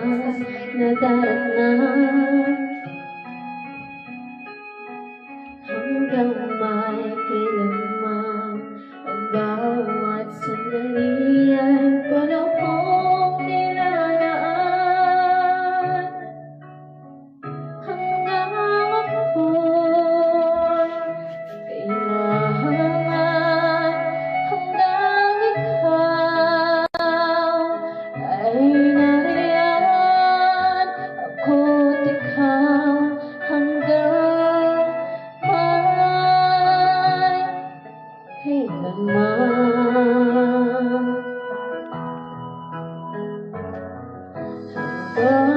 oras na darating hanggang may kailanman ang bawat sandali ay panahong nilalaan hanggang ako'y kailangan hanggang ikaw ay nariyan ako't ikaw hanggang may kailanman hanggang